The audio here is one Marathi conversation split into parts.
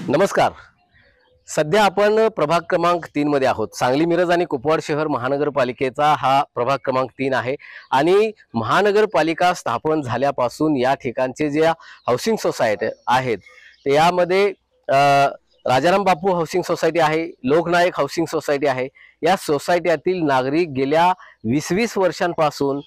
नमस्कार। सध्या आपण प्रभाग क्रमांक 3 मध्ये आहोत। सांगली मिरज आणि कुपवाड शहर महानगरपालिकेचा हा प्रभाग क्रमांक 3 आहे आणि महानगरपालिका स्थापन झाल्यापासून या ठिकाणचे जे हाऊसिंग सोसायटी आहेत ते यामध्ये राजाराम बापू हाऊसिंग सोसायटी आहे, लोकनायक हाऊसिंग सोसायटी आहे। या सोसायटीतील नागरिक गेल्या 20-20 वर्षांपासून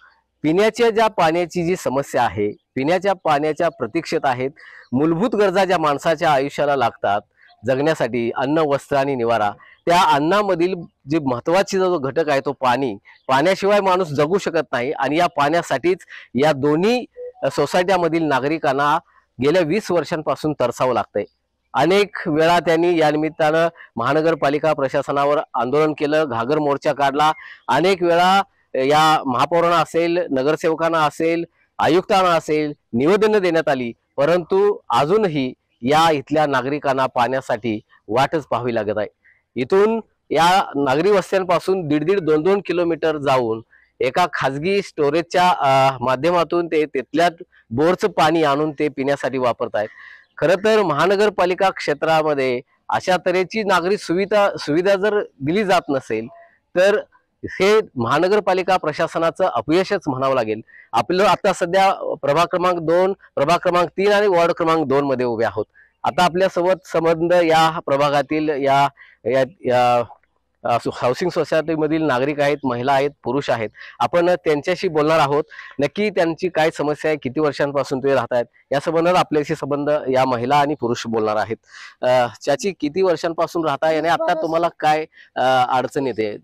पिण्याच्या ज्या पाण्याची जी समस्या आहे, पिण्याच्या पाण्याच्या प्रतीक्षेत आहेत। मूलभूत गरजा ज्या माणसाच्या आयुष्याला लागतात जगण्यासाठी, अन्न, वस्त्र आणि निवारा, त्या अन्नामधील जे महत्त्वाचा जो घटक आहे तो पाणी, पाण्याशिवाय माणूस जगू शकत नाही आणि या पाण्यासाठीच या दोन्ही सोसायट्यामधील नागरिकांना गेल्या 20 वर्षांपासून तरसावं लागतंय। अनेक वेळा त्यांनी या निमित्तानं महानगरपालिका प्रशासनावर आंदोलन केलं, घागर मोर्चा काढला। अनेक वेळा या महापौरांना असेल, नगरसेवकांना असेल, आयुक्तांना असेल निवेदन देण्यात आली, परंतु अजूनही या इथल्या नागरिकांना पाण्यासाठी वाटच पाहावी लागत आहे। इथून या नागरी वस्त्यांपासून 1.5-2 किलोमीटर जाऊन एका खाजगी स्टोरेजच्या माध्यमातून ते तिथल्या बोरचं पाणी आणून ते पिण्यासाठी वापरत आहेत। खरं तर महानगरपालिका क्षेत्रामध्ये अशा तऱ्हेची नागरी सुविधा जर दिली जात नसेल तर हे महानगरपालिका प्रशासनाचं अपयशच म्हणावं लागेल। आपलं आता सध्या प्रभाग क्रमांक 2, प्रभाग क्रमांक 3 आणि वॉर्ड क्रमांक 2 मध्ये उभे आहोत। आता आपल्या सोबत संबंध या प्रभागातील या हाऊसिंग सोसायटी मधील नागरिक आहेत, महिला आहेत, पुरुष आहेत। आपण त्यांच्याशी बोलणार आहोत। नक्की त्यांची काय समस्या आहे, किती वर्षांपासून ते राहत आहेत या संबंधात आपल्याशी संबंध या महिला आणि पुरुष बोलणार आहेत। त्याची किती वर्षांपासून राहताय आणि आता तुम्हाला काय अडचण येते?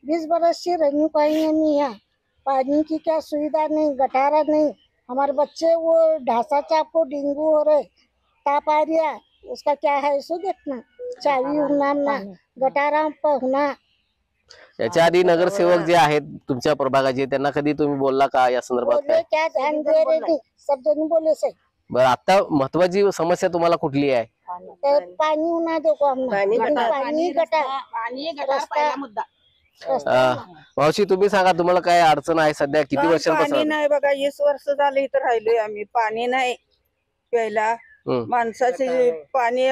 20 बरस से रहने पाई हम यहाँ। पानी की क्या सुविधा नहीं, गटारा नहीं। हमारे बच्चे वो ढासा आपको डेंगू हो रहे, ताप आ रहा, उसका क्या है सो देखना। चावी होना, गटारा होना। याच्या आधी नगरसेवक जे आहेत तुमच्या प्रभागाचे त्यांना कधी तुम्ही बोलला का या संदर्भात? क्या ध्यान दे रहे नहीं, सब जन बोले से। बरं, आता महत्वाची समस्या तुम्हाला कुठली आहे? पानी होना, देखो हमने पाणी गटार पहिला मुद्दा। मावशी तुम्ही सांगा, तुम्हाला काय अडचण आहे सध्या, किती वर्षांपासून? पाणी नाही बघा, 20 वर्ष झाले इथं राहिलोय आम्ही। पाणी नाही प्यायला, माणसाचे पाणी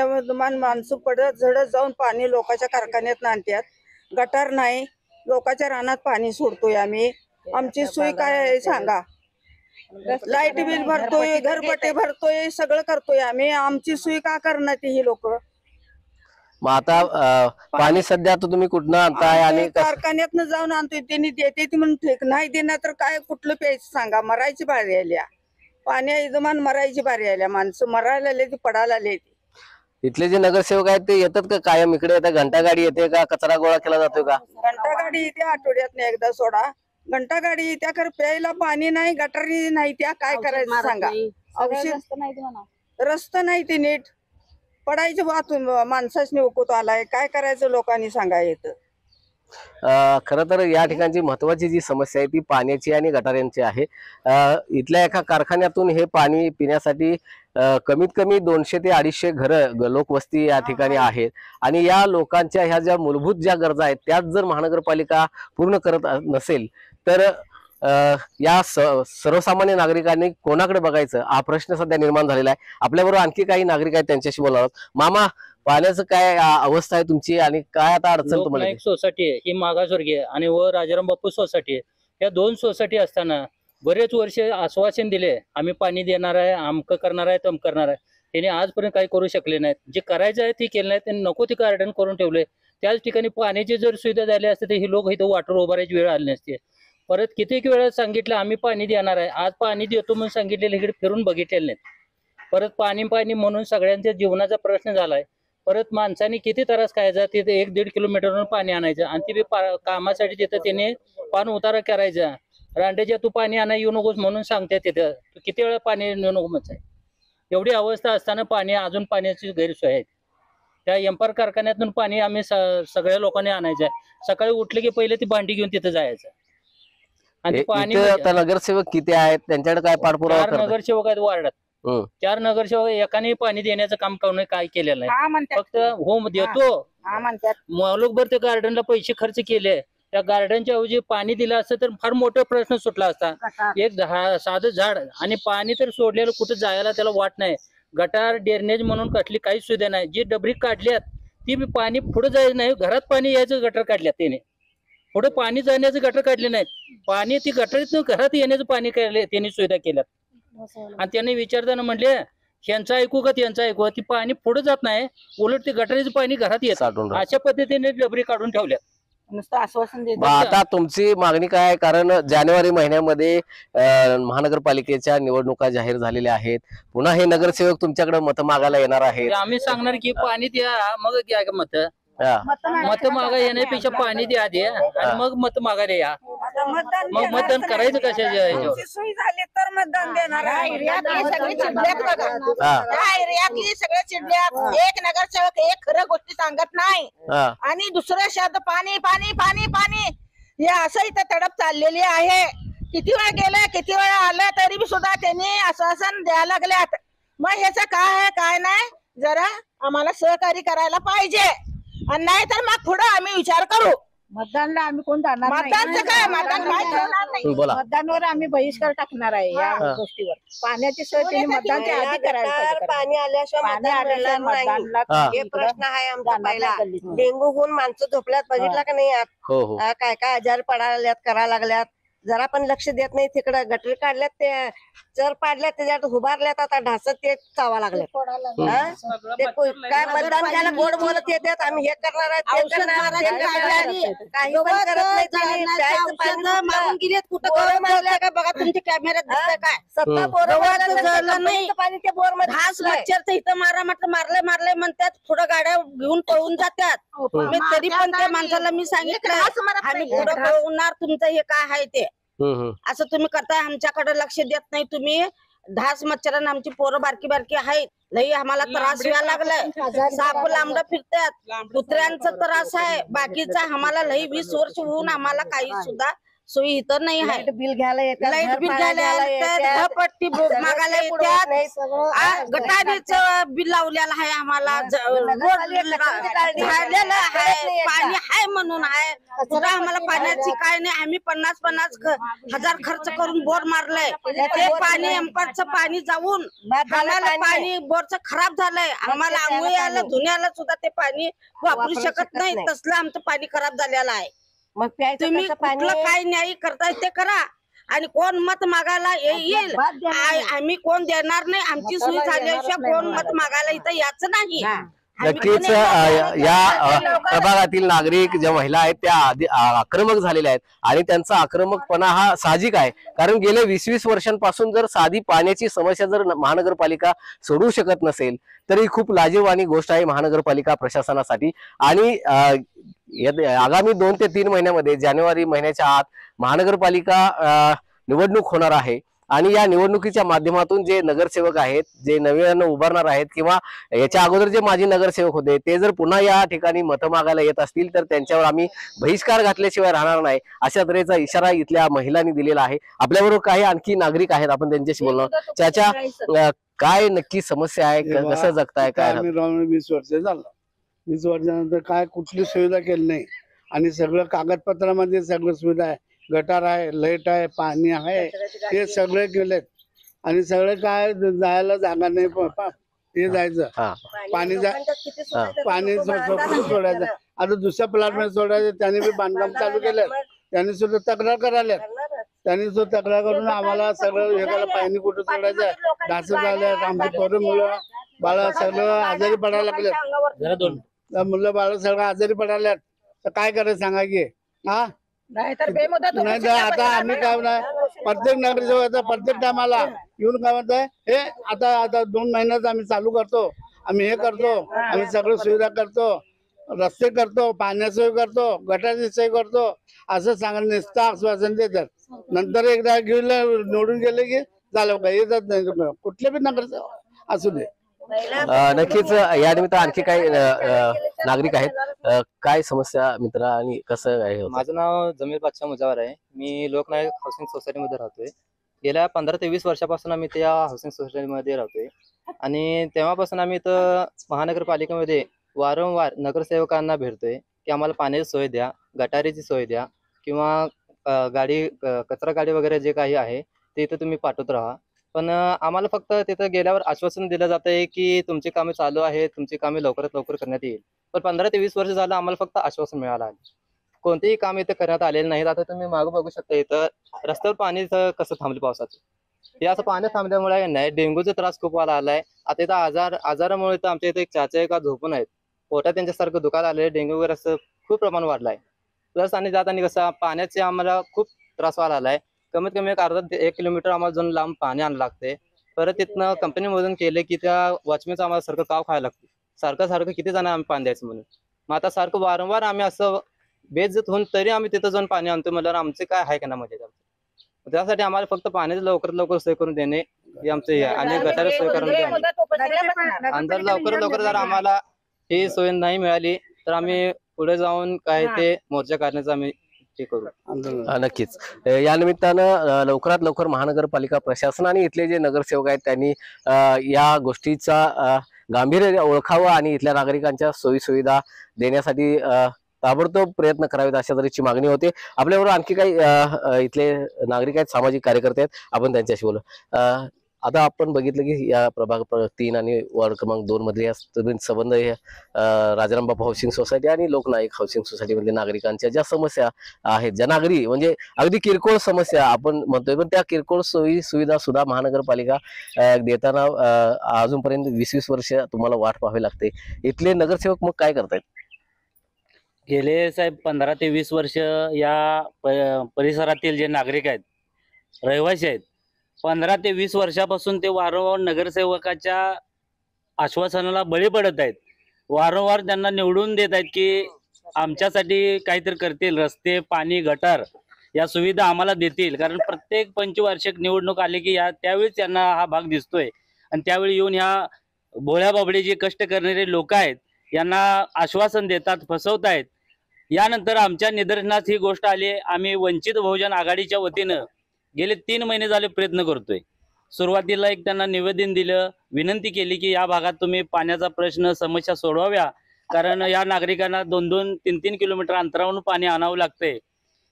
माणसं पडत झडत जाऊन पाणी लोकांच्या कारखान्यात आणतात। गटार नाही, लोकांच्या रानात पाणी सोडतोय आम्ही। आमची सोय काय आहे सांगा? लाईट बिल भरतोय, घरपट्टी भरतोय, सगळं करतोय आम्ही। आमची सोय का करणार ती ही लोक? मग आता पाणी सध्या आता तुम्ही कुठनं आणताय आणि कारखान्यातनं जाऊन आणतोय। त्यांनी देते ती म्हणून ठीक, नाही देणार तर काय कुठलं प्यायचं सांगा? मरायची बारी आल्या, पाण्या इजमान मरायची बारी आल्या, माणसं मरायला आले, ती पडायला आले। इथले जे नगरसेवक आहेत ते येतात का कायम इकडे? येतात? घंटा गाडी येते का? कचरा गोळा केला जातो का? घंटा गाडी येते आठवड्यातनं एकदा सोडा, घंटा गाडी येत्या, खरं प्यायला पाणी नाही, गटारी नाही, त्या काय करायचं सांगा? औषध रस्ता नाही ते नीट, पडायचं वाहतून माणसाने उकत आलाय, काय करायचं लोकांनी सांगा येतं? खरं तर या ठिकाणची महत्वाची जी समस्या आहे ती पाण्याची आणि गटारांची आहे। इथल्या एका कारखान्यातून हे पाणी पिण्यासाठी कमीत कमी 200 ते 250 घरं लोकवस्ती या ठिकाणी आहेत आणि या लोकांच्या ह्या ज्या मूलभूत ज्या गरजा आहेत त्याच जर महानगरपालिका पूर्ण करत नसेल तर या सर्वसामान्य नागरिकांनी कोणाकडे बघायचं हा प्रश्न सध्या निर्माण झालेला आहे। आपल्याबरोबर आणखी काही नागरिक आहेत, त्यांच्याशी बोलणार आहोत। मामा, पाण्याचं काय अवस्था आहे तुमची आणि काय आता अडचण तुम्हाला? एक सोसायटी आहे ही मागासवर्गीय आणि व राजाराम बापू सोसायटी आहे। या दोन सोसायटी असताना बरेच वर्ष आश्वासन दिले, आम्ही पाणी देणार आहे, अमकं करणार आहे, तम करणार आहे. त्यांनी आजपर्यंत काही करू शकले नाहीत. जे करायचं आहे ते केलं नाही. त्यांनी नको ते गार्डन करून ठेवले. त्याच ठिकाणी पाण्याची जर सुविधा झाली असते तर ही लोक इथं वाटर उभारायची वेळ आली नसते. परत कित्येक वेळा सांगितलं आम्ही पाणी देणार आहे, आज पाणी देतो म्हणून सांगितलेलं इकडे फिरून बघितलेलं नाहीत. परत पाणी पाणी म्हणून सगळ्यांच्या जीवनाचा प्रश्न झालाय. परत माणसांनी किती त्रास खायचा, तिथे 1-1.5 किलोमीटरवरून पाणी आणायचं आणि ते कामासाठी तिथं त्याने पान उतारा करायचा. रांडेच्या तू पाणी आणा येऊ नकोस म्हणून सांगते, तिथं तू किती वेळा पाणी येऊ नको म्हणताय. एवढी अवस्था असताना पाणी अजून पाण्याची गैरसोय आहे. त्या एम्पायर कारखान्यातून पाणी आम्ही सगळ्या लोकांनी आणायचं आहे. सकाळी उठले की पहिले ती भांडी घेऊन तिथं जायचं आणि ते पाणी इथं आता नगरसेवक किती आहेत, त्यांच्याकडे काय पाठपुरावा 4 करतात? नगरसेवक आहेत वार्डात. हम्म. 4 नगरसेवक एकाने पाणी देण्याचं काम कोणी काय केलेलं नाही. हा म्हणतात, फक्त हो देतो हा म्हणतात. मालूकभर त्या गार्डनला पैसे खर्च केले. त्या गार्डनच्या ऐवजी पाणी दिलं असतं तर फार मोठा प्रश्न सुटला असता. एक साधं झाड आणि पाणी तर सोडलेलं कुठं जायला त्याला वाट नाही. गटार ड्रेनेज म्हणून कसली काही सुविधा नाही. जी डबरी काढल्यात ती बी पाणी पुढे जायचं नाही, घरात पाणी यायचं गटर काढल्यात त्याने. पुढे पाणी जाण्याचं गटर काढले नाहीत. पाणी ती गटरीतून घरात येण्याचं पाणी काढले त्यांनी सुविधा केल्यात. आणि त्यांनी विचारताना म्हणले ह्यांचं ऐकू का त्यांचं ऐकू, ती पाणी पुढे जात नाही, उलट ते गटरीचं पाणी घरात येत. साठून राहतं. अशा पद्धतीने डबरी काढून ठेवल्यात. नुसतं आश्वासन देत मग आता तुमची मागणी काय आहे? कारण जानेवारी महिन्यामध्ये महानगरपालिकेच्या निवडणुका जाहीर झालेल्या आहेत. पुन्हा हे नगरसेवक तुमच्याकडे मतं मागायला येणार आहेत. ते आम्ही सांगणार की पाणी द्या, मग घ्या मत. हा. मत मागा येण्यापेक्षा पाणी द्या आधी आणि मग मत मागायला या. मग मतदान करायचं कशाच्या ह्याच्यावर? सोय झाली तर मतदान देणार आहे. सगळे चिडल्यात बघा. हा. त्या एरियातली सगळे चिडल्यात. एक नगरसेवक एक खरं गोष्टी सांगत नाही हा. आणि दुसरं शब्द पाणी पाणी पाणी पाणी हे असं इथं तडप चाललेली आहे. किती वेळा गेलं, किती वेळा आलं, तरी बी सुद्धा त्यांनी आश्वासन द्यायला लागल्यात. मग ह्याचं काय आहे काय नाही जरा आम्हाला सहकार्य करायला पाहिजे. आणि नाही तर मग पुढे आम्ही विचार करू. मतदानला आम्ही कोण जाणार नाही. मतदानचं काय, मतदान काय ठेवणार नाही. बोला. मतदानवर आम्ही बहिष्कार टाकणार आहे या गोष्टीवर. पाण्याची सोय त्यांनी मतदानच्या आधी करायला पाहिजे. पाणी आल्याशिवाय पाणी आल्याशिवाय मतदानला हा. हे प्रश्न आहे आमचा जाणार पहिला. नाही गल्लीत. डेंगू होऊन माणसं झोपल्यात, बघितला का नाही? हो हो. काय काय आजार पडायला लागल्यात, करायला लागल्यात. जरा पण लक्ष देत नाही. तिकडं गटरी काढल्यात, ते चर पाडल्यात, त्याच्यात उभारल्यात, आता ढासत ते चावा लागल्यात. ते काय मतदान घ्यायला गोड बोलत येतात, आम्ही हे करणार आहे, ते करणार आहे, ते करणार आहे. काही पण करत नाही त्यांनी. प्यायचं पाणी मागून गेलेत कुठं बोर गरम मारल्या. का बघा तुमच्या कॅमेऱ्यात दिसतंय काय. सत्ता हम्म. बोर गव्हाचं मारलं झालं नंतर नाही. पाणी ते बोर मध्ये घास घुसलंय. मच्छरचं इथं मारा म्हटलं मारले मारले म्हणतात. पुढं गाड्या घेऊन पळून जातात. मी तरी पण त्या माणसाला मी सांगितलं आम्ही पुढं पळवणार तुमचं हे काय आहे ते. असं तुम्ही करताय, आमच्याकडे लक्ष देत नाही तुम्ही. ढास मच्छरांना आमची पोरं बारकी बारकी आहेत. लई आम्हाला त्रास व्हायला लागलाय. साप लांबड फिरतात, कुत्र्यांचा त्रास आहे. बाकीचा आम्हाला लई 20 वर्ष होऊन आम्हाला काही सुद्धा सोयी इथं नाही आहे. लाईट बिल घ्यायला येतात, लाईट घर बिल भाडं घ्यायला येतात. घरपट्टी मागायला येतात. गटारीचं बिल लावलेलं आहे आम्हाला. झालेलं आहे, पाणी आहे म्हणून आहे. सुद्धा आम्हाला पाण्याची काय नाही. आम्ही 50-50 हजार खर्च करून बोर मारलंय. ते पाणी एम्पायरचं पाणी जाऊन आम्हाला पाणी बोरचं खराब झालंय. आम्हाला आंघोळ्याला धुण्याला सुद्धा ते पाणी वापरू शकत नाही. तसलं आमचं पाणी खराब झालेलं आहे. मग प्यायचं तुम्ही कसं पाणी? कुठलं काय न्याय करताय ते करा. आणि कोण मत मागायला येईल आम्ही कोण देणार नाही. आमची सोय झाल्याशिवाय कोण मत मागायला इथं याचं नाही. नक्कीच या प्रभागातील नागरिक ज्या महिला आहेत त्या आक्रमक झालेल्या आहेत आणि त्यांचा आक्रमकपणा हा साहजिक आहे. कारण गेल्या 20-20 वर्षांपासून जर साधी पाण्याची समस्या जर महानगरपालिका सोडवू शकत नसेल तर ही खूप लाजीरवाणी गोष्ट आहे महानगरपालिका प्रशासनासाठी. आणि आगामी 2 ते 3 महिन्यामध्ये जानेवारी महिन्याच्या आत महानगरपालिका निवडणूक होणार आहे. आणि या निवडणुकीच्या माध्यमातून जे नगरसेवक आहेत, जे नव्यानं उभारणार आहेत किंवा याच्या अगोदर जे माजी नगरसेवक होते ते जर पुन्हा या ठिकाणी मतं मागायला येत असतील तर त्यांच्यावर आम्ही बहिष्कार घातल्याशिवाय राहणार नाही, अशा तऱ्हेचा इशारा इथल्या महिलांनी दिलेला आहे. आपल्याबरोबर काही आणखी नागरिक आहेत, आपण त्यांच्याशी बोलणार. त्याच्या काय नक्की समस्या आहे, कसं जगताय काय? आम्ही राहून 20 वर्ष झालं. 20 वर्षानंतर काय कुठली सुविधा केली नाही. आणि सगळं कागदपत्रामध्ये सगळं सुविधा आहे. गटार आहे, लाईट आहे, पाणी आहे, ते सगळे केलेत. आणि सगळे काय जायला जागा नाही. हे जायचं पाणी पाणी सोडायचं. आता दुसऱ्या प्लॅट मध्ये सोडायचं. त्यांनी बी बांधकाम चालू केलं. त्यांनी सुद्धा तक्रार करायला. त्यांनी जो तक्रार करून आम्हाला सगळं हे केलं, पाणी कुठं सोडायचं, ढासं झालं, आमची पोरं मुलं बाळ सगळं आजारी पडायला लागले, मुलं बाळ सगळं आजारी पडायला, तर काय करायचं सांगा की? हा नाही तर आता आम्ही काय नाही, प्रत्येक नगरसेवकाचा प्रत्येक टायमाला येऊन काय म्हणताय, हे आता 2 महिन्यात आम्ही चालू करतो, आम्ही हे करतो, आम्ही सगळं सुविधा करतो, रस्ते करतो, पाण्याची सोय करतो, गटाराची सोय करतो, असं सांगायला नुसतं आश्वासन देतात. नंतर एकदा निवडून गेले की झालं का, येतात नाही कुठले बी नगरसेवक असू दे. नक्कीच या निमित्त आणखी काही नागरिक आहेत. काय समस्या मित्रा आणि कसं आहे? माझं नाव जमीर बादशाह मुजावर आहे. मी लोकनायक हाऊसिंग सोसायटीमध्ये राहतोय. गेल्या 15 ते 20 वर्षापासून आम्ही त्या हाऊसिंग सोसायटीमध्ये राहतोय आणि तेव्हापासून आम्ही इथं महानगरपालिकेमध्ये वारंवार नगरसेवकांना भेटतोय की आम्हाला पाण्याची सोय द्या, गटारीची सोय द्या किंवा कचरा गाडी वगैरे जे काही आहे ते इथं तुम्ही पाठवत राहा. पण आम्हाला फक्त तिथं गेल्यावर आश्वासन दिलं जातंय की तुमची कामे चालू आहेत, तुमची कामे लवकरात लवकर करण्यात येईल. पण 15 ते 20 वर्ष झालं आम्हाला फक्त आश्वासन मिळालं आहे, कोणतेही काम इथं करण्यात आलेले नाहीत. आता तुम्ही मागं बघू शकता, इथं रस्त्यावर पाणी कसं थांबलं पावसाचं. हे असं पाणी थांबल्यामुळे नाही डेंग्यूचा त्रास खूप व्हायला आलाय. आता इथं आजारामुळे तर आमच्या इथे एक चाचा एका झोपून आहेत, पोटात त्यांच्यासारखं दुखायला आलंय, डेंग्यू वगैरे असं खूप प्रमाण वाढलाय. प्लस आणि जाताना कसं पाण्याचे आम्हाला खूप त्रास व्हायला आलाय. कमीत कमी एक अर्धा 1 किलोमीटर आम्हाला जाऊन लांब पाणी आणावं लागते. परत तिथनं कंपनीमधून केले की त्या वॉचमॅनचं आम्हाला सारखं काव खायला लागते, सारखं किती जण आम्ही पाणी द्यायचं म्हणून. मग आता सारखं वारंवार आम्ही असं बेइज्जत होऊन तरी आम्ही तिथं जाऊन पाणी आणतो म्हणल्यावर आमचे काय आहे का ना म्हणजे. त्यासाठी आम्हाला फक्त पाण्याची लवकरात लवकर सोय करून देणे हे आमचं हे आहे आणि गटार सोय करून देणे. आणि जर लवकर जर आम्हाला ही सोय नाही मिळाली तर आम्ही पुढे जाऊन काय ते मोर्चा काढण्याचं आम्ही हे करू. नक्कीच या निमित्तानं लवकरात लवकर महानगरपालिका प्रशासन आणि इथले जे नगरसेवक आहेत त्यांनी या गोष्टीचा गांभीर्य ओळखावं आणि इथल्या नागरिकांच्या सोयी सुविधा देण्यासाठी ताबडतोब प्रयत्न करावेत अशा तऱ्हेची मागणी होते. आपल्याबरोबर आणखी काही इथले नागरिक आहेत, सामाजिक कार्यकर्ते आहेत, आपण त्यांच्याशी बोलू. आता आपण बघितलं की या प्रभाग 3 आणि वॉर्ड क्रमांक 2 मधले संबंध हे राजारामबापू हाऊसिंग सोसायटी आणि लोकनायक हाऊसिंग सोसायटी मधल्या नागरिकांच्या ज्या समस्या आहेत, ज्या नागरी म्हणजे अगदी किरकोळ समस्या आपण म्हणतोय, पण त्या किरकोळ सोयी सुविधा सुद्धा महानगरपालिका देताना अजूनपर्यंत 20-20 वर्ष तुम्हाला वाट पाहावी लागते. इथले नगरसेवक मग काय करतायत? गेले साहेब 15 ते 20 वर्ष या परिसरातील जे नागरिक आहेत, रहिवासी आहेत, 15 ते 20 वर्षापासून ते वारंवार नगरसेवकाच्या आश्वासनाला बळी पडत आहेत. वारंवार त्यांना निवडून देत आहेत की आमच्यासाठी काहीतरी करतील, रस्ते, पाणी, गटार या सुविधा आम्हाला देतील. कारण प्रत्येक पंचवार्षिक निवडणूक आली की त्यावेळी त्यांना हा भाग दिसतोय आणि त्यावेळी येऊन ह्या भोळ्या बाबडे जे कष्ट करणारे लोक आहेत यांना आश्वासन देतात, फसवतायत. यानंतर आमच्या निदर्शनास ही गोष्ट आली. आम्ही वंचित बहुजन आघाडीच्या वतीनं गेले 3 महिने झाले प्रयत्न करतोय. सुरुवातीला एक त्यांना निवेदन दिलं, विनंती केली की या भागात तुम्ही पाण्याचा प्रश्न समस्या सोडवाव्या, कारण या नागरिकांना 2-2, 3-3 किलोमीटर अंतरावरून पाणी आणावं लागतंय.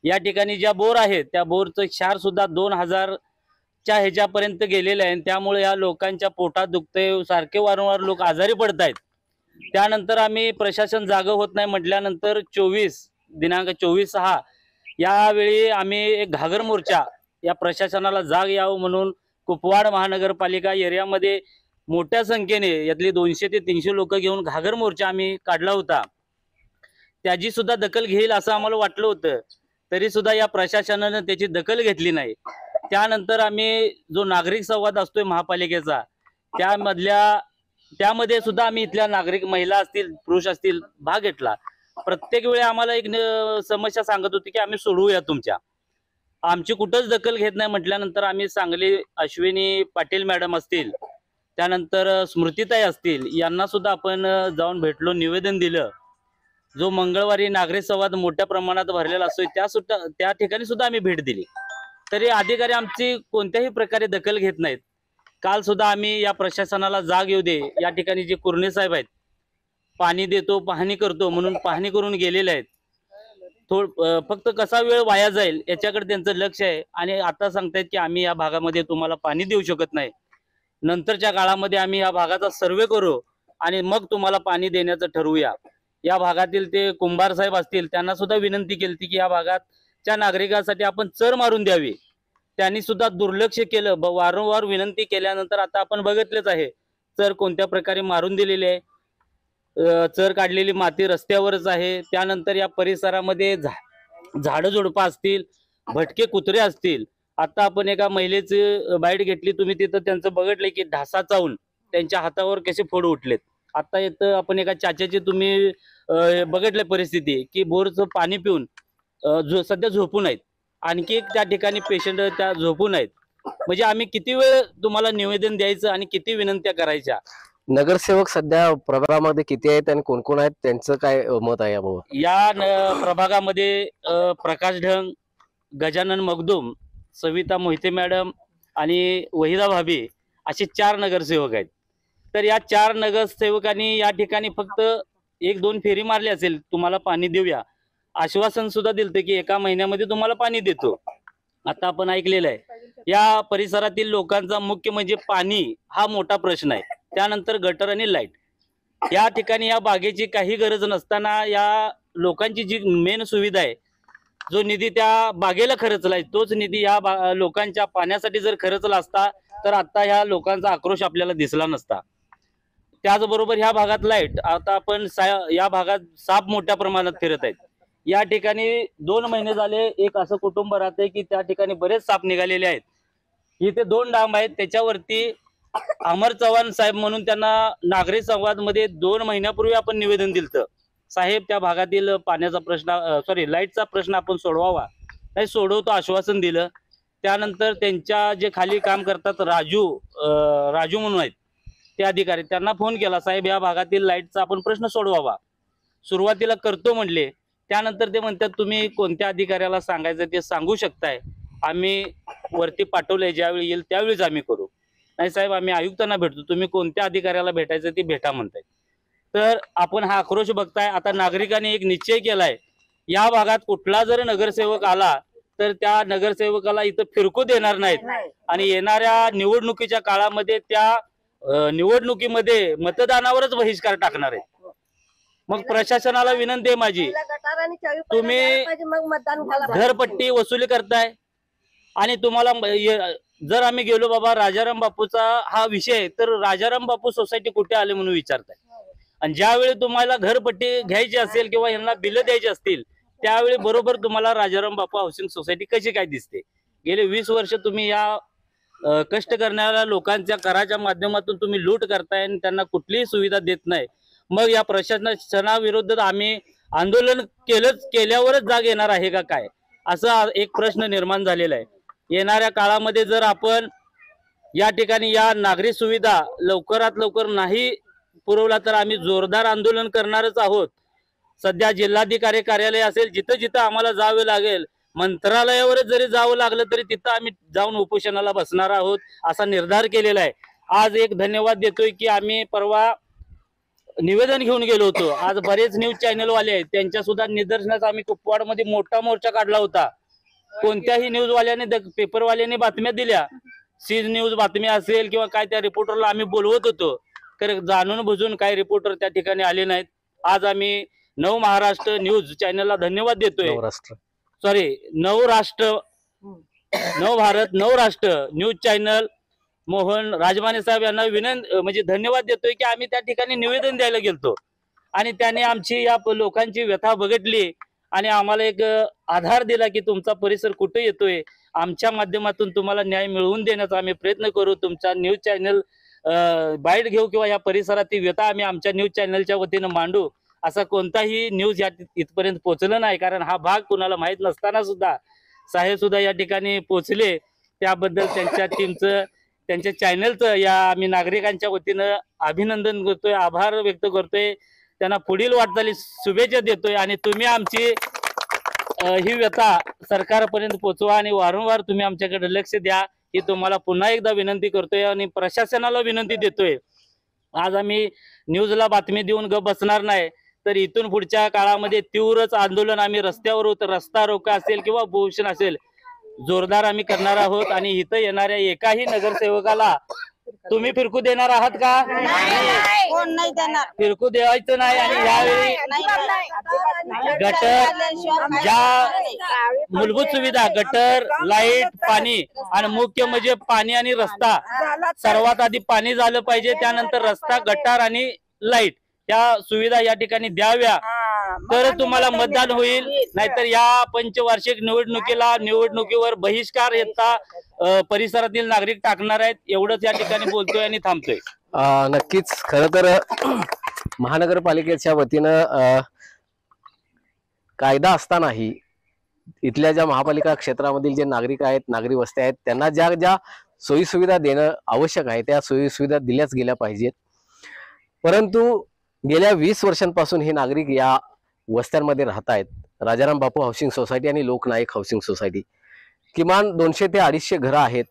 या ठिकाणी ज्या बोर आहेत त्या बोरचं क्षार सुद्धा 2000च्या ह्याच्यापर्यंत गेलेलं आहे. त्यामुळे या लोकांच्या पोटात दुखतंय, सारखे वारंवार लोक आजारी पडतायत. त्यानंतर आम्ही प्रशासन जागं होत नाही म्हटल्यानंतर दिनांक 24/6 यावेळी आम्ही एक घागर मोर्चा या प्रशासनाला जाग यावं म्हणून कुपवाड महानगरपालिका एरियामध्ये मोठ्या संख्येने यातली 200 ते 300 लोक घेऊन घागर मोर्चा आम्ही काढला होता. त्याची सुद्धा दखल घेईल असं आम्हाला वाटलं होतं, तरी सुद्धा या प्रशासनानं त्याची दखल घेतली नाही. त्यानंतर आम्ही जो नागरिक संवाद असतोय महापालिकेचा त्यामध्ये सुद्धा आम्ही इथल्या नागरिक, महिला असतील, पुरुष असतील, भाग घेतला. प्रत्येक वेळी आम्हाला एक समस्या सांगत होती की आम्ही सोडवूया तुमच्या, आमची कुठंच दखल घेत नाही म्हटल्यानंतर आम्ही सांगली अश्विनी पाटील मॅडम असतील, त्यानंतर स्मृतीताई असतील, यांना सुद्धा आपण जाऊन भेटलो, निवेदन दिलं. जो मंगळवारी नागरिक संवाद मोठ्या प्रमाणात भरलेला असतोय त्या ठिकाणी सुद्धा आम्ही भेट दिली, तरी अधिकारी आमची कोणत्याही प्रकारे दखल घेत नाहीत. काल सुद्धा आम्ही या प्रशासनाला जाग येऊ दे, या ठिकाणी जे कुर्णे साहेब आहेत, पाणी देतो, पाहणी करतो म्हणून पाहणी करून गेलेले आहेत. फक्त कसा वेळ वाया जाईल याच्याकडे त्यांचं लक्ष आहे आणि आता सांगतायत की आम्ही या भागामध्ये तुम्हाला पाणी देऊ शकत नाही, नंतरच्या काळामध्ये आम्ही या भागाचा सर्वे करू आणि मग तुम्हाला पाणी देण्याचं ठरवूया. या भागातील ते कुंभार साहेब असतील, त्यांना सुद्धा विनंती केली की या भागातच्या नागरिकांसाठी आपण चर मारून द्यावी. त्यांनी सुद्धा दुर्लक्ष केलं. वारंवार विनंती केल्यानंतर आता आपण बघितलेच आहे चर कोणत्या प्रकारे मारून दिलेली आहे. चर काढलेली माती रस्त्यावरच आहे. त्यानंतर या परिसरामध्ये झाडं झुडपं असतील, भटके कुत्रे असतील. आता आपण एका महिलेची बाईट घेतली, तुम्ही तिथं त्यांचं बघितलं की ढासा चावून त्यांच्या हातावर कसे फोड उठलेत. आता इथं आपण एका चाच्याची तुम्ही बघितलं परिस्थिती की बोरचं पाणी पिऊन सध्या झोपून आहेत. आणखी एक त्या ठिकाणी पेशंट त्या झोपून आहेत. म्हणजे आम्ही किती वेळ तुम्हाला निवेदन द्यायचं आणि किती विनंत्या करायच्या. नगरसेवक सध्या प्रभागामध्ये किती आहेत आणि कोण कोण आहेत, त्यांचं काय मत आहे याबाबत? या प्रभागामध्ये प्रकाश ढंग, गजानन मगदूम, सविता मोहिते मॅडम आणि वहिदा भाभी असे 4 नगरसेवक आहेत. तर या 4 नगरसेवकांनी या ठिकाणी फक्त 1-2 फेरी मारली असेल, तुम्हाला पाणी देऊया आश्वासन सुद्धा दिलं की 1 महिन्यामध्ये तुम्हाला पाणी देतो. आता आपण ऐकलेलं आहे. या परिसरातील लोकांचा मुख्य म्हणजे पाणी हा मोठा प्रश्न आहे. त्यानंतर गटर आणि लाईट. या ठिकाणी या बागेची काही गरज नसताना या लोकांची जी मेन सुविधा आहे, जो निधी त्या बागेला खर्चलाय तोच निधी या लोकांच्या पाण्यासाठी जर खर्चला असता तर आता ह्या लोकांचा आक्रोश आपल्याला दिसला नसता. त्याचबरोबर ह्या भागात लाईट, आता आपण या भागात साप मोठ्या प्रमाणात फिरत आहेत. या ठिकाणी 2 महिने झाले एक असं कुटुंब राहते की त्या ठिकाणी बरेच साप निघालेले आहेत. इथे 2 डांब आहेत, त्याच्यावरती अमर चव्हाण साहेब म्हणून त्यांना नागरी संवाद मध्ये 2 महिन्यापूर्वी आपण निवेदन दिलं, साहेब त्या भागातील पाण्याचा प्रश्न लाईटचा प्रश्न आपण सोडवावा. नाही सोडवतो आश्वासन दिलं. त्यानंतर त्यांच्या जे खाली काम करतात राजू म्हणून आहेत ते अधिकारी, त्यांना फोन केला, साहेब या भागातील लाईटचा आपण प्रश्न सोडवावा. सुरुवातीला करतो म्हणले. त्यानंतर ते म्हणतात तुम्ही कोणत्या अधिकाऱ्याला सांगायचं ते सांगू शकताय, आम्ही वरती पाठवलंय, ज्यावेळी येईल त्यावेळीच आम्ही करू. नाही साहेब आम्ही आयुक्तांना भेटतो, तुम्ही कोणत्या अधिकाऱ्याला भेटायचं ते भेटा म्हणताय. तर आपण हा आक्रोश बघताय. आता नागरिकांनी एक निश्चय केलाय, या भागात कुठला जर नगरसेवक आला तर त्या नगरसेवकाला इथं फिरकू देणार नाहीत आणि येणाऱ्या निवडणुकीच्या काळामध्ये त्या निवडणुकीमध्ये मतदानावरच बहिष्कार टाकणार आहेत. मग प्रशासनाला विनंती आहे माझी, तुम्ही घरपट्टी वसुली करताय आणि तुम्हाला जर आम्ही गेलो बाबा राजाराम बापूचा हा विषय, तर राजाराम बापू सोसायटी कुठे आले म्हणून विचारताय. आणि ज्यावेळी तुम्हाला घरपट्टी घ्यायची असेल किंवा यांना बिल द्यायची असतील त्यावेळी बरोबर तुम्हाला राजाराम बापू हाऊसिंग सोसायटी कशी काय दिसते. गेले 20 वर्ष तुम्ही या कष्ट करणाऱ्या लोकांच्या कराच्या माध्यमातून तुम्ही लूट करताय आणि त्यांना कुठलीही सुविधा देत नाही. मग या प्रशासनाविरोधात आम्ही आंदोलन केल्यावरच जाग येणार आहे का काय, असा एक प्रश्न निर्माण झालेला आहे. येणाऱ्या काळामध्ये जर आपण या ठिकाणी या नागरी सुविधा लवकरात लवकर नाही पुरवला तर आम्ही जोरदार आंदोलन करणारच आहोत. सध्या जिल्हाधिकारी कार्यालय असेल, जिथं जिथं आम्हाला जावे लागेल, मंत्रालयावरच जरी जावं लागलं तरी तिथं आम्ही जाऊन उपोषणाला बसणार आहोत असा निर्धार केलेला आहे. आज एक धन्यवाद देतोय की आम्ही परवा निवेदन घेऊन गेलो होतो. आज बरेच न्यूज चॅनल वाले आहेत, त्यांच्या सुद्धा निदर्शनास आम्ही कुपवाड मध्ये मोठा मोर्चा काढला होता. कोणत्याही न्यूज वाल्याने पेपरवाल्याने बातम्या दिल्या, सीज न्यूज बातम्या असेल किंवा काय, त्या रिपोर्टरला आम्ही बोलवत होतो, तर जाणून बुजून काय रिपोर्टर त्या ठिकाणी आले नाहीत. आज आम्ही नव महाराष्ट्र न्यूज चॅनलला धन्यवाद देतोय. नव भारत नव राष्ट्र न्यूज चॅनल मोहन राजमाने साहेब यांना म्हणजे धन्यवाद देतोय की आम्ही त्या ठिकाणी निवेदन द्यायला गेलतो आणि त्याने आमची या लोकांची व्यथा बघितली आणि आम्हाला एक आधार दिला की तुमचा परिसर कुठे येतोय, आमच्या माध्यमातून तुम्हाला न्याय मिळवून देण्याचा आम्ही प्रयत्न करू. तुमचा न्यूज चॅनल बाईट घेऊ किंवा या परिसरातील व्यथा आम्ही आमच्या न्यूज चॅनलच्या वतीनं मांडू. असा कोणताही न्यूज या इथपर्यंत पोहोचलं नाही, कारण हा भाग कुणाला माहित नसताना सुद्धा साहेब सुद्धा या ठिकाणी पोहोचले. त्याबद्दल त्यांच्या टीमचं, त्यांच्या चॅनलचं या आम्ही नागरिकांच्या वतीनं अभिनंदन करतोय, आभार व्यक्त करतोय, त्यांना पुढील वाटचाली शुभेच्छा देतोय. आणि तुम्ही आमची ही व्यथा सरकारपर्यंत पोहोचवा आणि वारंवार तुम्ही आमच्याकडे लक्ष द्या ही तुम्हाला पुन्हा एकदा विनंती करतोय आणि प्रशासनाला विनंती देतोय. आज आम्ही न्यूजला बातमी देऊन गप बसणार नाही, तर इथून पुढच्या काळामध्ये तीव्रच आंदोलन आम्ही रस्त्यावर रस्ता रोका असेल किंवा उपोषण असेल जोरदार आम्ही करणार आहोत. आणि इथं येणाऱ्या एकाही नगरसेवकाला तुम्ही फिरकू देणार आहात का? कोण नाही देणार. फिरकू द्यायचं नाही. आणि यावेळी गटर, ज्या मूलभूत सुविधा गटर, लाईट, पाणी आणि मुख्य म्हणजे पाणी आणि रस्ता, सर्वात आधी पाणी झालं पाहिजे, त्यानंतर रस्ता, गटार आणि लाईट या सुविधा या ठिकाणी द्याव्या, तर तुम्हाला मतदान होईल. नाहीतर या पंचवार्षिक निवडणुकीवर बहिष्कार याचा परिसरातील नागरिक टाकणार आहेत. एवढंच या ठिकाणी बोलतोय आणि थांबतोय. नक्कीच. खरं तर महानगरपालिकेच्या वतीनं कायदा असतानाही इथल्या ज्या महापालिका क्षेत्रामधील जे नागरिक आहेत, नागरी वस्त्या आहेत, त्यांना ज्या ज्या सोयीसुविधा देणं आवश्यक आहे त्या सोयीसुविधा दिल्याच गेल्या पाहिजेत. परंतु गेल्या 20 वर्षांपासून हे नागरिक या वस्त्यांमध्ये राहत आहेत. राजाराम बापू हाऊसिंग सोसायटी आणि लोकनायक हाऊसिंग सोसायटी, किमान 200 ते 250 घरं आहेत.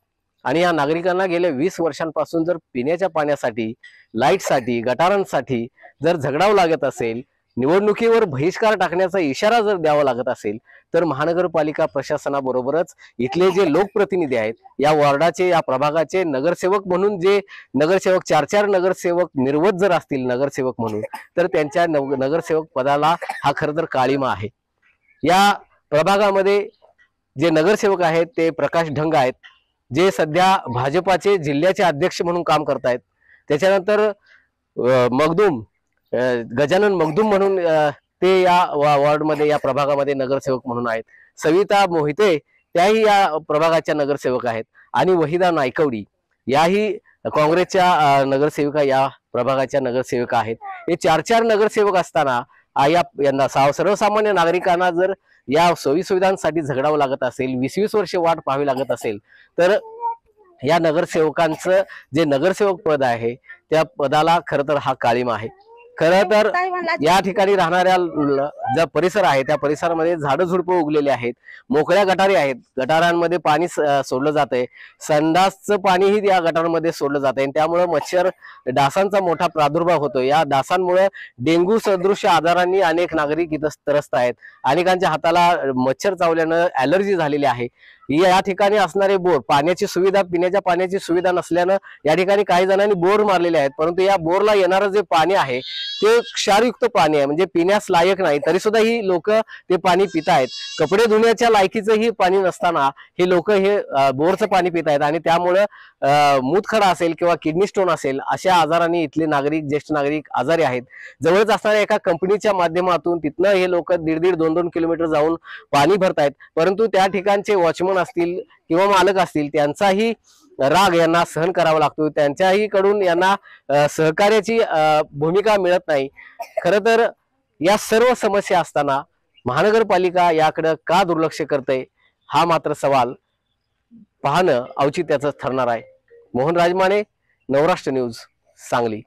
आणि या नागरिकांना गेल्या 20 वर्षांपासून जर पिण्याच्या पाण्यासाठी, लाईटसाठी, गटारांसाठी जर झगडावं लागत असेल, निवडणुकीवर बहिष्कार टाकण्याचा इशारा जर द्यावा लागत असेल, तर महानगरपालिका प्रशासनाबरोबरच इथले जे लोकप्रतिनिधी आहेत, या वॉर्डाचे, या प्रभागाचे नगरसेवक म्हणून जे नगरसेवक 4-4 नगरसेवक निर्वत जर असतील नगरसेवक म्हणून, तर त्यांच्या नगरसेवक पदाला हा खरं तर काळिमा आहे. या प्रभागामध्ये जे नगरसेवक आहेत ते प्रकाश ढंग आहेत, जे सध्या भाजपाचे जिल्ह्याचे अध्यक्ष म्हणून काम करतायत. त्याच्यानंतर मगदूम, गजानन मगदूम म्हणून ते या वॉर्डमध्ये, या प्रभागामध्ये नगरसेवक म्हणून आहेत. सविता मोहिते त्याही या प्रभागाच्या नगरसेवक आहेत. आणि वहिदा नायकवडी याही काँग्रेसच्या नगरसेविका या प्रभागाच्या नगरसेविका आहेत. हे 4-4 नगरसेवक असताना यांना सर्वसामान्य नागरिकांना जर या सोयीसुविधांसाठी झगडावं लागत असेल, 20-20 वर्षे वाट पाहावी लागत असेल, तर या नगरसेवकांचं जे नगरसेवक पद आहे त्या पदाला खरं तर हा काळिमा आहे. खरं तर या ठिकाणी राहणाऱ्या ज्या परिसर आहे त्या परिसरामध्ये झाडं झुडपं उगलेली आहेत, मोकळ्या गटारी आहेत, गटारांमध्ये पाणी सोडलं जातंय, संडासचं पाणीही या गटारांमध्ये सोडलं जात आहे. त्यामुळे मच्छर डासांचा मोठा प्रादुर्भाव होतो. या डासांमुळे डेंग्यू सदृश आजारांनी अनेक नागरिक इथं त्रस्त आहेत. अनेकांच्या हाताला मच्छर चावल्यानं ॲलर्जी झालेली आहे. या ठिकाणी असणारे बोर, पाण्याची सुविधा, पिण्याच्या पाण्याची सुविधा नसल्यानं या ठिकाणी काही जणांनी बोर मारलेले आहेत. परंतु या बोरला येणारं जे पाणी आहे ते क्षारयुक्त पाणी आहे, म्हणजे पिण्यास लायक नाही. तरी सुद्धा ही लोक ते पाणी पित आहेत. कपडे धुण्याच्या लायकीचंही पाणी नसताना हे लोक हे बोरचं पाणी पित आहेत. आणि त्यामुळं मूतखडा असेल किंवा किडनी स्टोन असेल अशा आजारांनी इथले नागरिक, ज्येष्ठ नागरिक आजारी आहेत. जवळच असणाऱ्या एका कंपनीच्या माध्यमातून तिथनं हे लोक 1.5, 2 किलोमीटर जाऊन पाणी भरतायत. परंतु त्या ठिकाणचे वॉचमन असतील किंवा मालक असतील त्यांचाही राग यांना सहन करावा लागतो. त्यांच्याही कडून यांना सहकार्याची भूमिका मिळत नाही. खरं तर या सर्व समस्या असताना महानगरपालिका याकडे का दुर्लक्ष करते हा मात्र सवाल पाहणं औचित्याचं ठरणार आहे. मोहन राजमाने, नवराष्ट्र न्यूज, सांगली.